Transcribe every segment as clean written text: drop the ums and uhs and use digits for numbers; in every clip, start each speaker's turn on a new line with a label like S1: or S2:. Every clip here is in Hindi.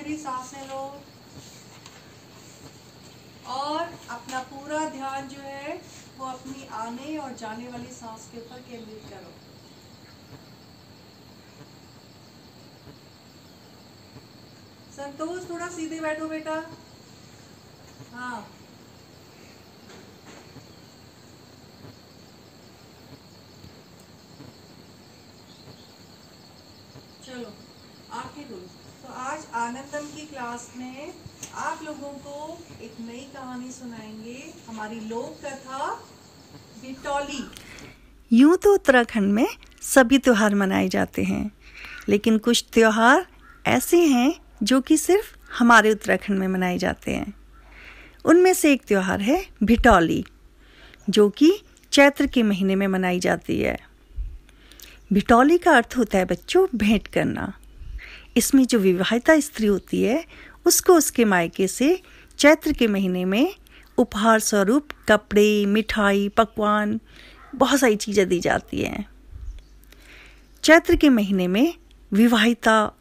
S1: गहरी सांसें लो और अपना पूरा ध्यान जो है वो अपनी आने और जाने वाली सांस के ऊपर केंद्रित करो। संतोष, थोड़ा सीधे बैठो बेटा। हाँ, चलो आंखें खोलो। तो आज आनंदम की क्लास में आप लोगों को एक नई कहानी सुनाएंगे, हमारी लोक कथा बिटौली।
S2: यूं तो उत्तराखंड में सभी त्योहार मनाए जाते हैं, लेकिन कुछ त्योहार ऐसे हैं जो कि सिर्फ हमारे उत्तराखंड में मनाए जाते हैं। उनमें से एक त्योहार है बिटौली, जो कि चैत्र के महीने में मनाई जाती है। बिटौली का अर्थ होता है बच्चों भेंट करना। इसमें जो विवाहिता स्त्री होती है उसको उसके मायके से चैत्र के महीने में उपहार स्वरूप कपड़े, मिठाई, पकवान, बहुत सारी चीज़ें दी जाती हैं। चैत्र के महीने में विवाहिता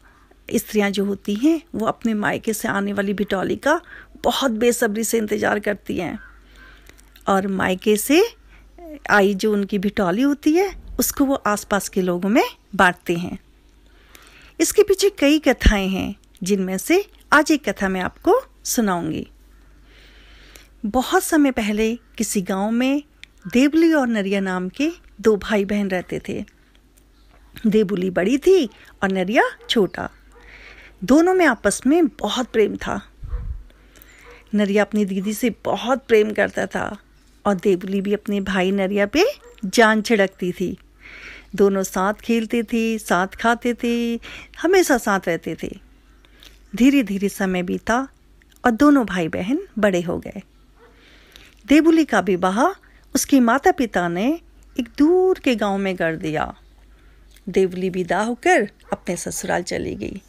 S2: स्त्रियां जो होती हैं वो अपने मायके से आने वाली बिटौली का बहुत बेसब्री से इंतज़ार करती हैं और मायके से आई जो उनकी बिटौली होती है उसको वो आसपास के लोगों में बांटते हैं। इसके पीछे कई कथाएं हैं, जिनमें से आज एक कथा मैं आपको सुनाऊंगी। बहुत समय पहले किसी गांव में देवली और नरिया नाम के दो भाई बहन रहते थे। देवली बड़ी थी और नरिया छोटा। दोनों में आपस में बहुत प्रेम था। नरिया अपनी दीदी से बहुत प्रेम करता था और देवली भी अपने भाई नरिया पे जान छिड़कती थी। दोनों साथ खेलते थे, साथ खाते थे, हमेशा साथ रहते थे। धीरे धीरे समय बीता और दोनों भाई बहन बड़े हो गए। देवली का विवाह उसके माता पिता ने एक दूर के गांव में कर दिया। देवली विदा होकर अपने ससुराल चली गई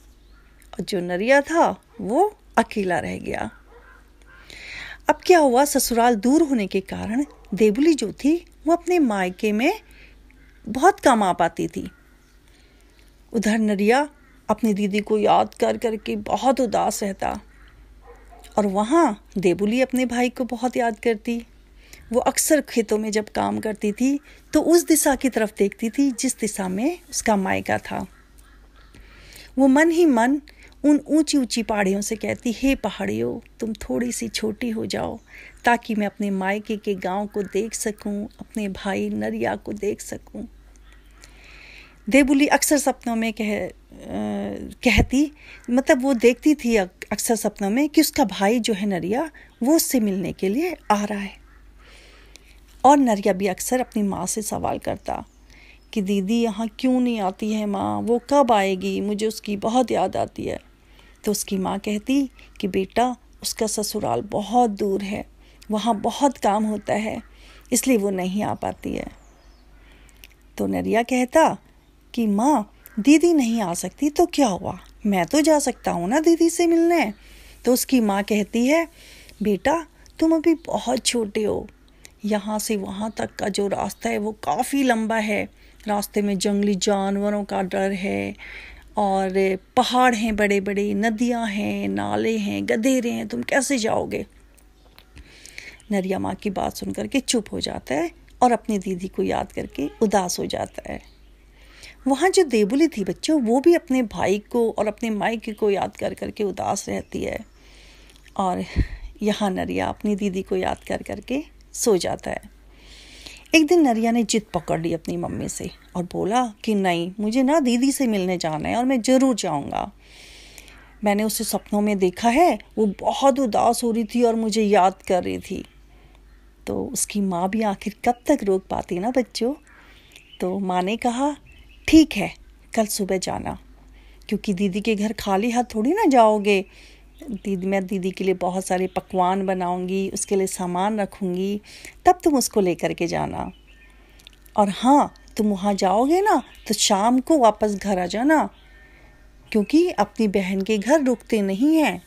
S2: और जो नरिया था वो अकेला रह गया। अब क्या हुआ, ससुराल दूर होने के कारण देवली जो थी वो अपने मायके में बहुत कम आ पाती थी। उधर नरिया अपनी दीदी को याद कर करके बहुत उदास रहता और वहाँ देवली अपने भाई को बहुत याद करती। वो अक्सर खेतों में जब काम करती थी तो उस दिशा की तरफ देखती थी जिस दिशा में उसका मायका था। वो मन ही मन उन ऊंची ऊंची पहाड़ियों से कहती, हे पहाड़ियों, तुम थोड़ी सी छोटी हो जाओ ताकि मैं अपने मायके के गांव को देख सकूं, अपने भाई नरिया को देख सकूं। देवली अक्सर सपनों में कहती, मतलब वो देखती थी अक्सर सपनों में कि उसका भाई जो है नरिया वो उससे मिलने के लिए आ रहा है। और नरिया भी अक्सर अपनी माँ से सवाल करता कि दीदी यहाँ क्यों नहीं आती है माँ, वो कब आएगी, मुझे उसकी बहुत याद आती है। तो उसकी माँ कहती कि बेटा उसका ससुराल बहुत दूर है, वहाँ बहुत काम होता है, इसलिए वो नहीं आ पाती है। तो नरिया कहता कि माँ दीदी नहीं आ सकती तो क्या हुआ, मैं तो जा सकता हूँ ना दीदी से मिलने। तो उसकी माँ कहती है, बेटा तुम अभी बहुत छोटे हो, यहाँ से वहाँ तक का जो रास्ता है वो काफ़ी लंबा है। रास्ते में जंगली जानवरों का डर है और पहाड़ हैं बड़े बड़े, नदियाँ हैं, नाले हैं, गधेरे हैं, तुम कैसे जाओगे। नरिया माँ की बात सुन करके चुप हो जाता है और अपनी दीदी को याद करके उदास हो जाता है। वहाँ जो देवली थी बच्चों, वो भी अपने भाई को और अपने मायके को याद कर करके उदास रहती है और यहाँ नरिया अपनी दीदी को याद कर करके सो जाता है। एक दिन नरिया ने जिद पकड़ ली अपनी मम्मी से और बोला कि नहीं, मुझे ना दीदी से मिलने जाना है और मैं ज़रूर जाऊँगा। मैंने उसे सपनों में देखा है, वो बहुत उदास हो रही थी और मुझे याद कर रही थी। तो उसकी माँ भी आखिर कब तक रोक पाती ना बच्चों। तो माँ ने कहा, ठीक है कल सुबह जाना, क्योंकि दीदी के घर खाली हाथ थोड़ी ना जाओगे। मैं दीदी के लिए बहुत सारे पकवान बनाऊंगी, उसके लिए सामान रखूंगी, तब तुम उसको लेकर के जाना। और हाँ, तुम वहाँ जाओगे ना तो शाम को वापस घर आ जाना, क्योंकि अपनी बहन के घर रुकते नहीं हैं।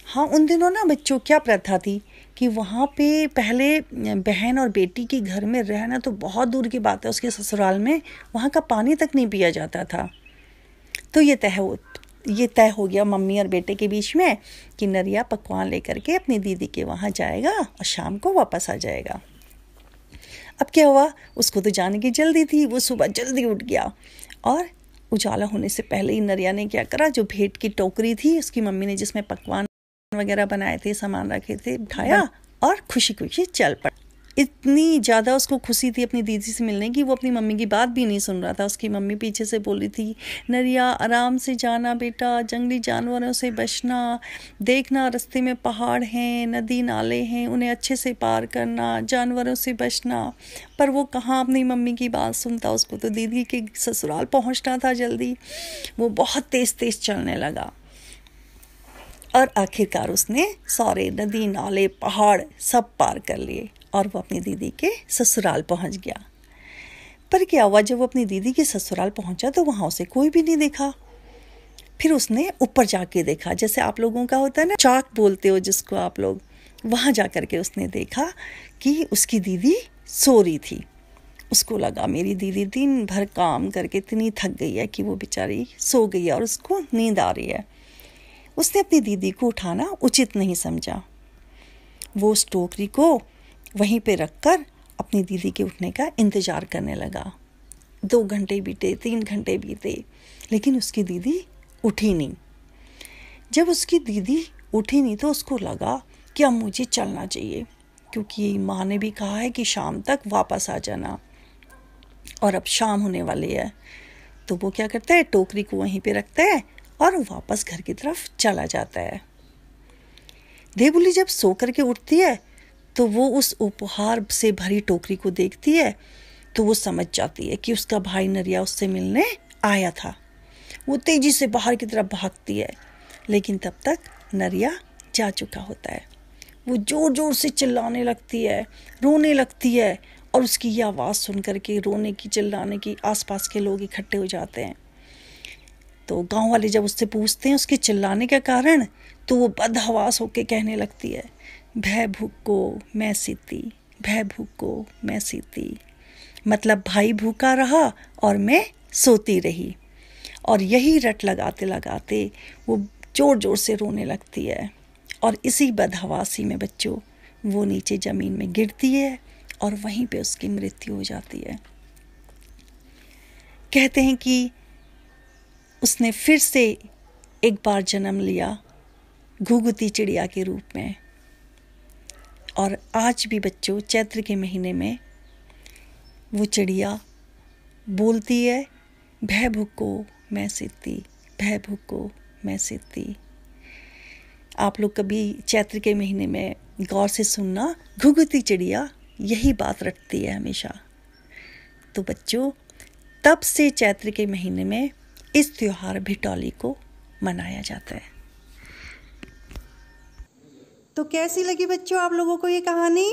S2: हाँ, उन दिनों ना बच्चों क्या प्रथा थी कि वहाँ पे पहले बहन और बेटी के घर में रहना तो बहुत दूर की बात है, उसके ससुराल में वहाँ का पानी तक नहीं पिया जाता था। तो ये ये तय हो गया मम्मी और बेटे के बीच में कि नरिया पकवान लेकर के अपनी दीदी के वहाँ जाएगा और शाम को वापस आ जाएगा। अब क्या हुआ, उसको तो जाने की जल्दी थी। वो सुबह जल्दी उठ गया और उजाला होने से पहले ही नरिया ने क्या करा, जो भेंट की टोकरी थी उसकी मम्मी ने जिसमें पकवान वगैरह बनाए थे, सामान रखे थे, उठाया और खुशी खुशी चल पड़ा। इतनी ज़्यादा उसको खुशी थी अपनी दीदी से मिलने की, वो अपनी मम्मी की बात भी नहीं सुन रहा था। उसकी मम्मी पीछे से बोल रही थी, नरिया आराम से जाना बेटा, जंगली जानवरों से बचना, देखना रास्ते में पहाड़ हैं, नदी नाले हैं, उन्हें अच्छे से पार करना, जानवरों से बचना। पर वो कहाँ अपनी मम्मी की बात सुनता, उसको तो दीदी के ससुराल पहुँचना था जल्दी। वो बहुत तेज़ तेज़ चलने लगा और आखिरकार उसने सारे नदी नाले पहाड़ सब पार कर लिए और वो अपनी दीदी के ससुराल पहुंच गया। पर क्या हुआ, जब वो अपनी दीदी के ससुराल पहुंचा तो वहाँ उसे कोई भी नहीं दिखा। फिर उसने ऊपर जाके देखा, जैसे आप लोगों का होता है ना, चाक बोलते हो जिसको आप लोग, वहाँ जा कर के उसने देखा कि उसकी दीदी सो रही थी। उसको लगा मेरी दीदी दिन भर काम करके इतनी थक गई है कि वो बेचारी सो गई है और उसको नींद आ रही है। उसने अपनी दीदी को उठाना उचित नहीं समझा। वो उस टोकरी को वहीं पे रखकर अपनी दीदी के उठने का इंतज़ार करने लगा। 2 घंटे बीते, 3 घंटे बीते, लेकिन उसकी दीदी उठी नहीं। जब उसकी दीदी उठी नहीं तो उसको लगा कि अब मुझे चलना चाहिए, क्योंकि माँ ने भी कहा है कि शाम तक वापस आ जाना और अब शाम होने वाली है। तो वो क्या करता है, टोकरी को वहीं पे रखता है और वापस घर की तरफ चला जाता है। देवुली जब सो करके उठती है तो वो उस उपहार से भरी टोकरी को देखती है तो वो समझ जाती है कि उसका भाई नरिया उससे मिलने आया था। वो तेजी से बाहर की तरफ भागती है, लेकिन तब तक नरिया जा चुका होता है। वो जोर जोर से चिल्लाने लगती है, रोने लगती है और उसकी ये आवाज़ सुन करके रोने की, चिल्लाने की आसपास के लोग इकट्ठे हो जाते हैं। तो गांव वाले जब उससे पूछते हैं उसके चिल्लाने का कारण, तो वो बदहवास होके कहने लगती है, भय भूको मैं सीती, भय भूको मैं सीती। मतलब भाई भूखा रहा और मैं सोती रही। और यही रट लगाते लगाते वो जोर जोर से रोने लगती है और इसी बदहवासी में बच्चों वो नीचे ज़मीन में गिरती है और वहीं पे उसकी मृत्यु हो जाती है। कहते हैं कि उसने फिर से एक बार जन्म लिया घुघुती चिड़िया के रूप में। और आज भी बच्चों चैत्र के महीने में वो चिड़िया बोलती है, भय भूको मैं सीती, भय भूको मैं सीती। आप लोग कभी चैत्र के महीने में गौर से सुनना, घुघुती चिड़िया यही बात रटती है हमेशा। तो बच्चों तब से चैत्र के महीने में इस त्योहार भिटौली को मनाया जाता है। तो कैसी लगी बच्चों आप लोगों को ये कहानी?